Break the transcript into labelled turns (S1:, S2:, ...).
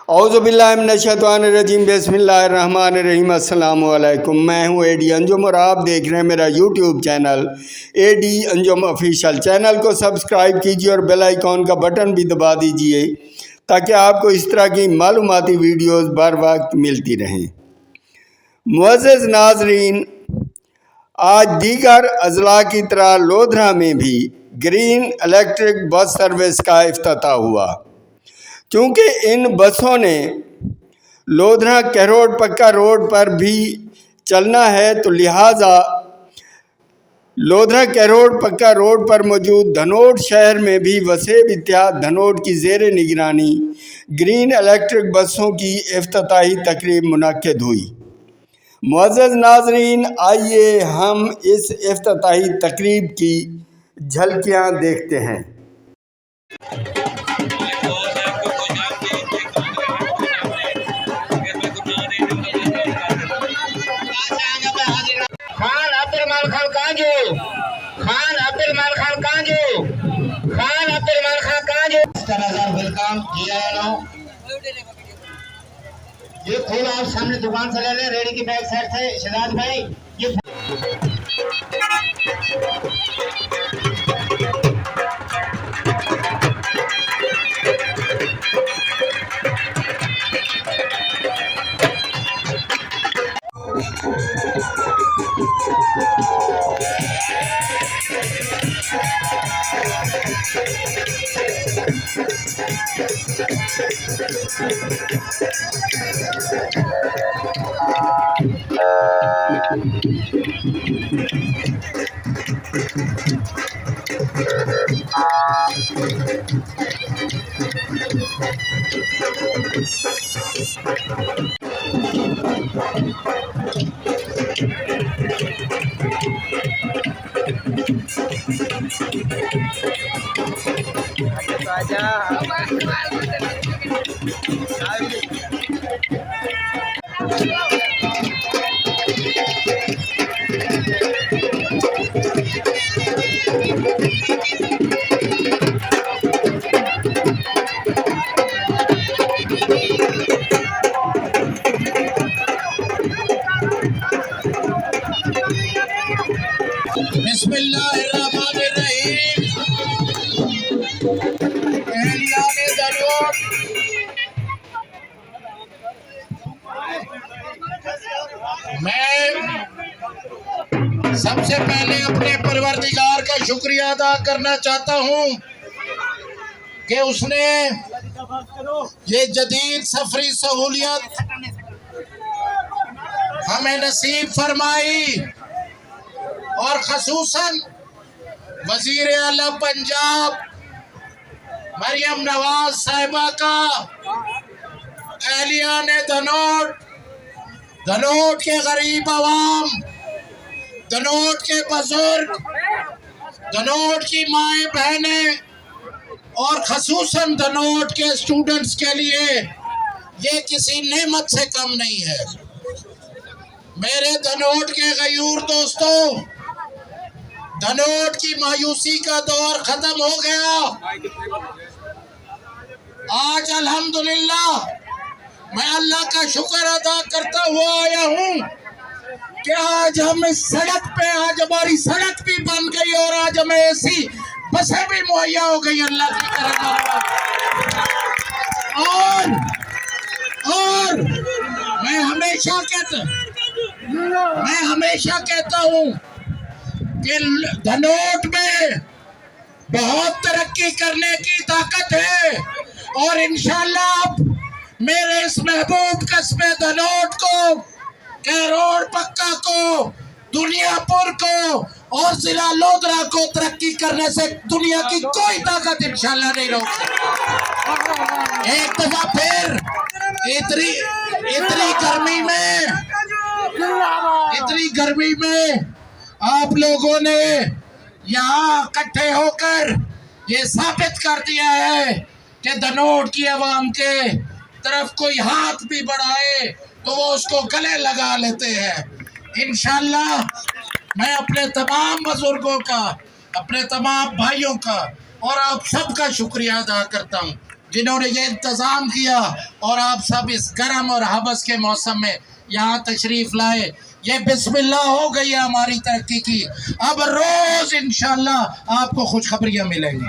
S1: औज़ुबिल्लाहिमिनश्शैतानिर्रजीम बिस्मिल्लाहिर्रहमानिर्रहीम। अस्सलाम वालेकुम। मैं हूँ एडी अंजुम और आप देख रहे हैं मेरा YouTube channel AD Anjum official. Channel को सब्सक्राइब कीजिए और बेल आइकॉन का बटन भी दबा दीजिए ताकि आपको इस तरह की मालूमाती वीडियोस बर वक्त मिलती रहें। मुअज़्ज़ज़ नाज़रीन, आज दीगर अज़ला की तरह लोधरा में भी ग्रीन इलेक्ट्रिक बस सर्विस का इफ्तिताह हुआ। क्योंकि इन बसों ने लोधरा कहरोड पक्का रोड पर भी चलना है, तो लिहाजा लोधरा कहरोड पक्का रोड पर मौजूद धनोट शहर में भी वसेब इत्तेहाद धनोट की ज़ेर निगरानी ग्रीन इलेक्ट्रिक बसों की इफ्तिताही तकरीब मुनक्किद हुई। मुअज़्ज़ज़ नाज़रीन, आइए हम इस इफ्तिताही तकरीब की झलकियाँ देखते हैं।
S2: ये फूल आप सामने दुकान से ले लें, रेडी की बैक साइड से शहजाद भाई। ये मैं सबसे पहले अपने परवरदिगार का शुक्रिया अदा करना चाहता हूं कि उसने ये जदीद सफरी सहूलियत हमें नसीब फरमाई और खसूसन वजीर आला पंजाब मरियम नवाज साहिबा का एहलिया ने धनोट के गरीब आवाम, धनोट के बुजुर्ग, धनोट की माएँ बहनें और खसूसन धनोट के स्टूडेंट्स के लिए ये किसी नेमत से कम नहीं है। मेरे धनोट के गयूर दोस्तों, धनोट की मायूसी का दौर खत्म हो गया। आज अल्हम्दुलिल्लाह मैं अल्लाह का शुक्र अदा करता हुआ आया हूँ कि आज हम इस सड़क पे, आज हमारी सड़क भी बन गई और आज हमें ऐसी बसें भी मुहैया हो गई अल्लाह की करम। और मैं हमेशा कहता हूँ कि धनोट में बहुत तरक्की करने की ताकत है और इंशाअल्लाह मेरे इस महबूब कस्बे धनोट को, कहरोड पक्का को, दुनियापुर को और जिला लोधरा को तरक्की करने से दुनिया की कोई ताकत इंशाअल्लाह नहीं रोक सकती। एक दफा फिर इतनी गर्मी में आप लोगों ने यहाँ इकट्ठे होकर ये साबित कर दिया है कि धनोट की आवाम के तरफ कोई हाथ भी बढ़ाए तो वो उसको गले लगा लेते हैं। इंशाअल्लाह मैं अपने तमाम बुजुर्गों का, अपने तमाम भाइयों का और आप सबका शुक्रिया अदा करता हूँ। जिन्होंने ये इंतज़ाम किया, और आप सब इस गर्म और हवस के मौसम में यहाँ तशरीफ़ लाए। ये बिस्मिल्लाह हो गई है हमारी तरक्की की। अब रोज़ इंशाल्लाह आपको खुशखबरियाँ मिलेंगी।